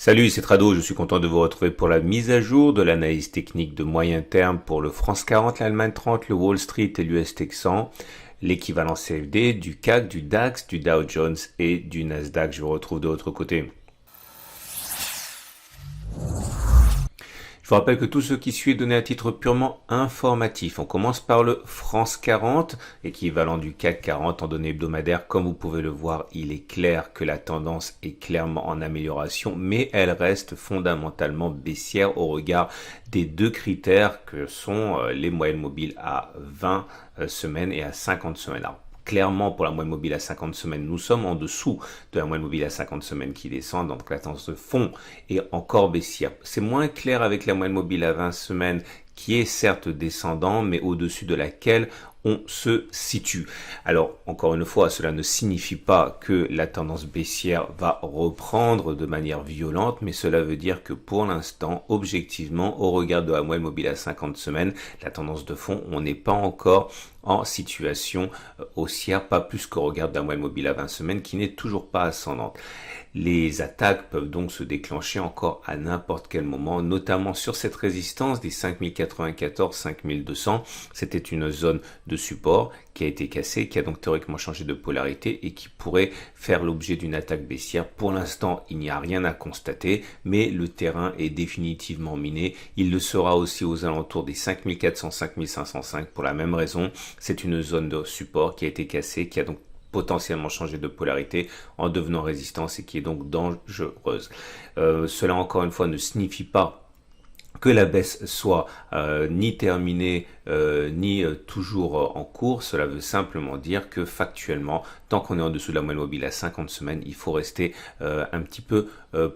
Salut, c'est Trado, je suis content de vous retrouver pour la mise à jour de l'analyse technique de moyen terme pour le France 40, l'Allemagne 30, le Wall Street et l'US Tech 100, l'équivalent CFD, du CAC, du DAX, du Dow Jones et du Nasdaq. Je vous retrouve de l'autre côté. Je vous rappelle que tout ce qui suit est donné à titre purement informatif. On commence par le France 40, équivalent du CAC 40 en données hebdomadaires. Comme vous pouvez le voir, il est clair que la tendance est clairement en amélioration, mais elle reste fondamentalement baissière au regard des deux critères que sont les moyennes mobiles à 20 semaines et à 50 semaines. Alors, clairement, pour la moyenne mobile à 50 semaines, nous sommes en dessous de la moyenne mobile à 50 semaines qui descend, donc la tendance de fond est encore baissière. C'est moins clair avec la moyenne mobile à 20 semaines qui est certes descendant, mais au-dessus de laquelle on se situe. Alors, encore une fois, cela ne signifie pas que la tendance baissière va reprendre de manière violente, mais cela veut dire que pour l'instant, objectivement, au regard de la moyenne mobile à 50 semaines, la tendance de fond, on n'est pas encore en situation haussière, pas plus qu'au regard de la moyenne mobile à 20 semaines qui n'est toujours pas ascendante. Les attaques peuvent donc se déclencher encore à n'importe quel moment, notamment sur cette résistance des 5094-5200. C'était une zone de support qui a été cassée, qui a donc théoriquement changé de polarité et qui pourrait faire l'objet d'une attaque baissière. Pour l'instant, il n'y a rien à constater, mais le terrain est définitivement miné. Il le sera aussi aux alentours des 5400-5505 pour la même raison. C'est une zone de support qui a été cassée, qui a donc potentiellement changé de polarité en devenant résistance et qui est donc dangereuse. Cela encore une fois ne signifie pas que la baisse soit ni terminée ni toujours en cours. Cela veut simplement dire que factuellement, tant qu'on est en dessous de la moyenne mobile à 50 semaines, il faut rester un petit peu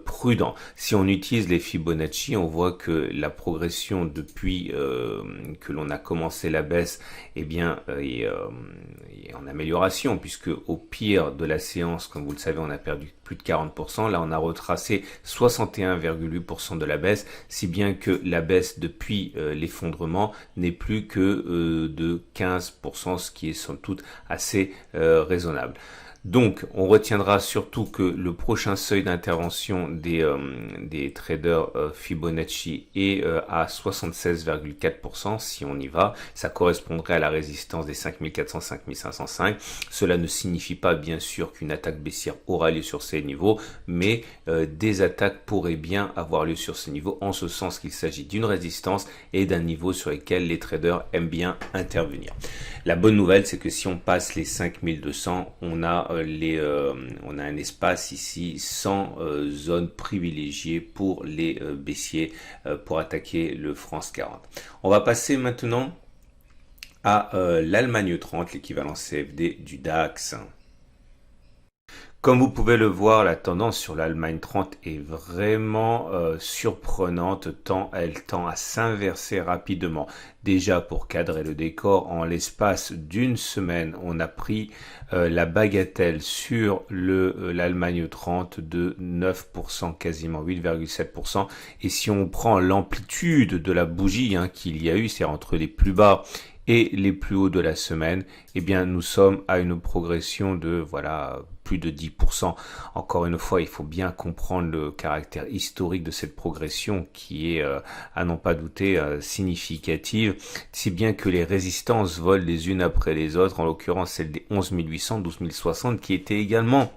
prudent. Si on utilise les Fibonacci, on voit que la progression depuis que l'on a commencé la baisse est en amélioration, puisque au pire de la séance, comme vous le savez, on a perdu plus de 40%. Là, on a retracé 61,8% de la baisse, si bien que la baisse depuis l'effondrement n'est plus que de 15%, ce qui est somme toute assez raisonnable. Donc, on retiendra surtout que le prochain seuil d'intervention des traders Fibonacci est à 76,4%. Si on y va, ça correspondrait à la résistance des 5400-5505. Cela ne signifie pas, bien sûr, qu'une attaque baissière aura lieu sur ces niveaux, mais des attaques pourraient bien avoir lieu sur ces niveaux, en ce sens qu'il s'agit d'une résistance et d'un niveau sur lequel les traders aiment bien intervenir. La bonne nouvelle, c'est que si on passe les 5200, on a un espace ici sans zone privilégiée pour les baissiers pour attaquer le France 40. On va passer maintenant à l'Allemagne 30, l'équivalent CFD du DAX. Comme vous pouvez le voir, la tendance sur l'Allemagne 30 est vraiment surprenante tant elle tend à s'inverser rapidement. Déjà pour cadrer le décor, en l'espace d'une semaine, on a pris la bagatelle sur l'Allemagne 30 de 9%, quasiment 8,7%. Et si on prend l'amplitude de la bougie qu'il y a eu, c'est entre les plus bas et les plus hauts de la semaine, eh bien nous sommes à une progression de plus de 10%. Encore une fois, il faut bien comprendre le caractère historique de cette progression qui est, à n'en pas douter, significative, si bien que les résistances volent les unes après les autres, en l'occurrence celle des 11 800, 12 060, qui était également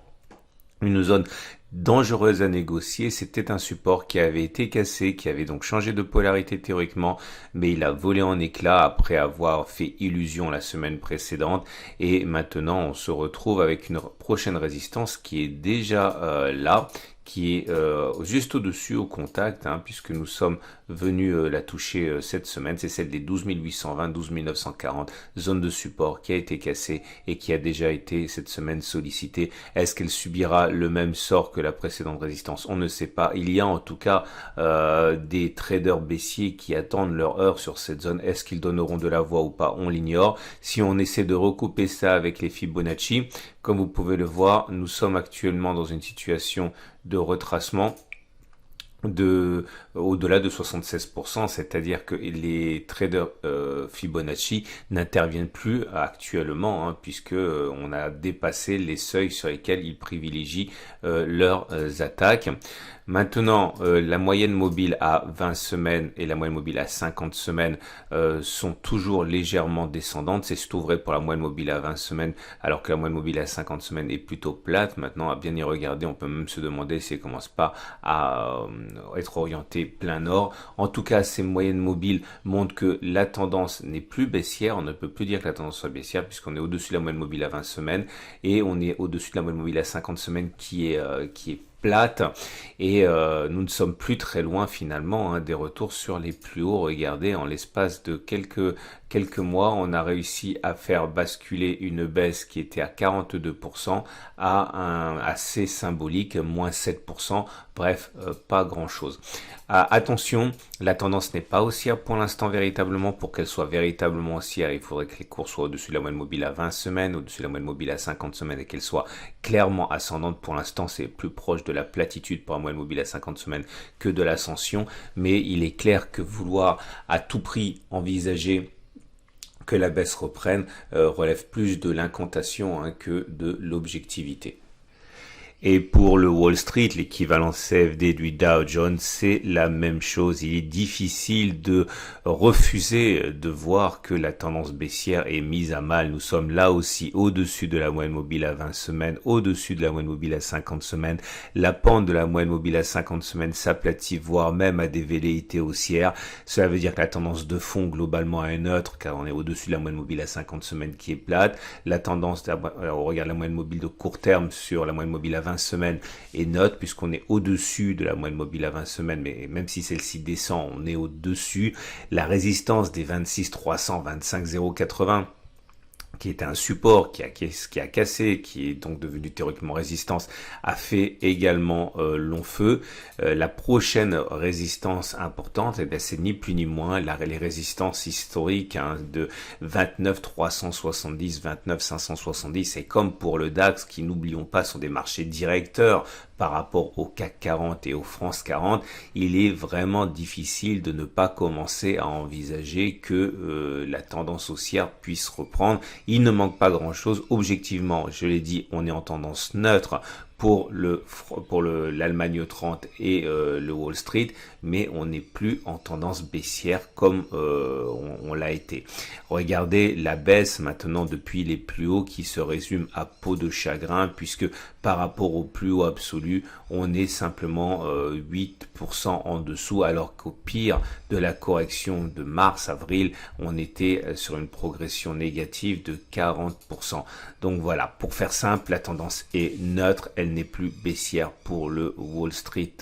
une zone dangereuse à négocier. C'était un support qui avait été cassé, qui avait donc changé de polarité théoriquement, mais il a volé en éclats après avoir fait illusion la semaine précédente, et maintenant on se retrouve avec une prochaine résistance qui est déjà là, qui est juste au-dessus au contact, puisque nous sommes venus la toucher cette semaine. C'est celle des 12 820, 12 940, zone de support qui a été cassée et qui a déjà été cette semaine sollicitée. Est-ce qu'elle subira le même sort que la précédente résistance? On ne sait pas. Il y a en tout cas des traders baissiers qui attendent leur heure sur cette zone. Est-ce qu'ils donneront de la voix ou pas? On l'ignore. Si on essaie de recouper ça avec les Fibonacci, comme vous pouvez le voir, nous sommes actuellement dans une situation de retracement au-delà de 76%, c'est-à-dire que les traders Fibonacci n'interviennent plus actuellement, puisque on a dépassé les seuils sur lesquels ils privilégient leurs attaques. Maintenant, la moyenne mobile à 20 semaines et la moyenne mobile à 50 semaines sont toujours légèrement descendantes. C'est surtout vrai pour la moyenne mobile à 20 semaines, alors que la moyenne mobile à 50 semaines est plutôt plate. Maintenant, à bien y regarder, on peut même se demander si elle commence pas à être orientée plein nord. En tout cas, ces moyennes mobiles montrent que la tendance n'est plus baissière. On ne peut plus dire que la tendance soit baissière puisqu'on est au-dessus de la moyenne mobile à 20 semaines et on est au-dessus de la moyenne mobile à 50 semaines qui est plate et nous ne sommes plus très loin finalement des retours sur les plus hauts. Regardez, en l'espace de quelques mois, on a réussi à faire basculer une baisse qui était à 42% à un assez symbolique, moins 7%. Bref, pas grand-chose. Attention, la tendance n'est pas haussière pour l'instant véritablement. Pour qu'elle soit véritablement haussière, il faudrait que les cours soient au-dessus de la moyenne mobile à 20 semaines, au-dessus de la moyenne mobile à 50 semaines et qu'elle soit clairement ascendante. Pour l'instant, c'est plus proche de la platitude pour la moyenne mobile à 50 semaines que de l'ascension. Mais il est clair que vouloir à tout prix envisager que la baisse reprenne relève plus de l'incantation que de l'objectivité. Et pour le Wall Street, l'équivalent CFD du Dow Jones, c'est la même chose. Il est difficile de refuser de voir que la tendance baissière est mise à mal. Nous sommes là aussi au-dessus de la moyenne mobile à 20 semaines, au-dessus de la moyenne mobile à 50 semaines. La pente de la moyenne mobile à 50 semaines s'aplatit, voire même à des velléités haussières. Cela veut dire que la tendance de fond globalement est neutre, car on est au-dessus de la moyenne mobile à 50 semaines qui est plate. La tendance, on regarde la moyenne mobile de court terme sur la moyenne mobile à 20 semaines et note puisqu'on est au-dessus de la moyenne mobile à 20 semaines, mais même si celle-ci descend, on est au-dessus. La résistance des 26 300, 25 080 qui était un support qui a cassé, qui est donc devenu théoriquement résistance, a fait également long feu. La prochaine résistance importante, c'est ni plus ni moins les résistances historiques de 29 370, 29 570. Et comme pour le DAX, qui n'oublions pas sont des marchés directeurs par rapport au CAC 40 et au France 40, il est vraiment difficile de ne pas commencer à envisager que la tendance haussière puisse reprendre. Il ne manque pas grand-chose. Objectivement, je l'ai dit, on est en tendance neutre pour l'Allemagne 30 et le Wall Street, mais on n'est plus en tendance baissière comme on l'a été. Regardez la baisse maintenant depuis les plus hauts qui se résume à peau de chagrin, puisque par rapport au plus haut absolu, on est simplement 8% en dessous, alors qu'au pire de la correction de mars-avril, on était sur une progression négative de 40%. Donc voilà, pour faire simple, la tendance est neutre, elle n'est plus baissière pour le Wall Street.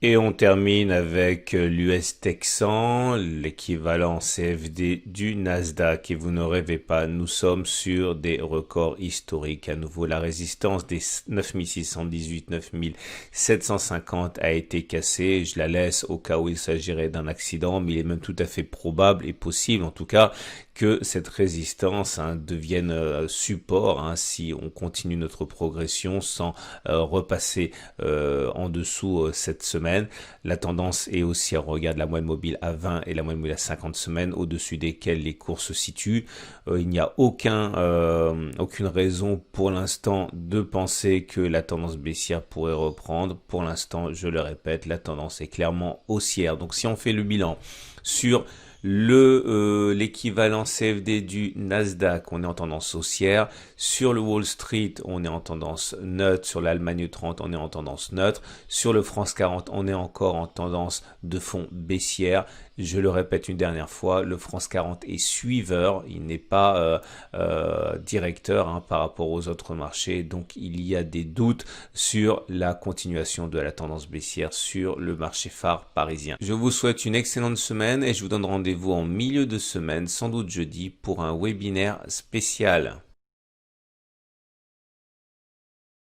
Et on termine avec l'US Texan, l'équivalent CFD du Nasdaq. Et vous ne rêvez pas, nous sommes sur des records historiques. À nouveau, la résistance des 9618, 9750 a été cassée. Je la laisse au cas où il s'agirait d'un accident, mais il est même tout à fait probable et possible, en tout cas, que cette résistance devienne support si on continue notre progression sans repasser en dessous cette semaine. La tendance est aussi, on regarde la moyenne mobile à 20 et la moyenne mobile à 50 semaines, au-dessus desquelles les cours se situent. Il n'y a aucune raison pour l'instant de penser que la tendance baissière pourrait reprendre. Pour l'instant, je le répète, la tendance est clairement haussière. Donc si on fait le bilan sur l'équivalent CFD du Nasdaq, on est en tendance haussière. Sur le Wall Street, on est en tendance neutre. Sur l'Allemagne 30, on est en tendance neutre. Sur le France 40, on est encore en tendance de fond baissière. Je le répète une dernière fois, le France 40 est suiveur, il n'est pas directeur par rapport aux autres marchés. Donc il y a des doutes sur la continuation de la tendance baissière sur le marché phare parisien. Je vous souhaite une excellente semaine et je vous donne rendez-vous en milieu de semaine, sans doute jeudi, pour un webinaire spécial.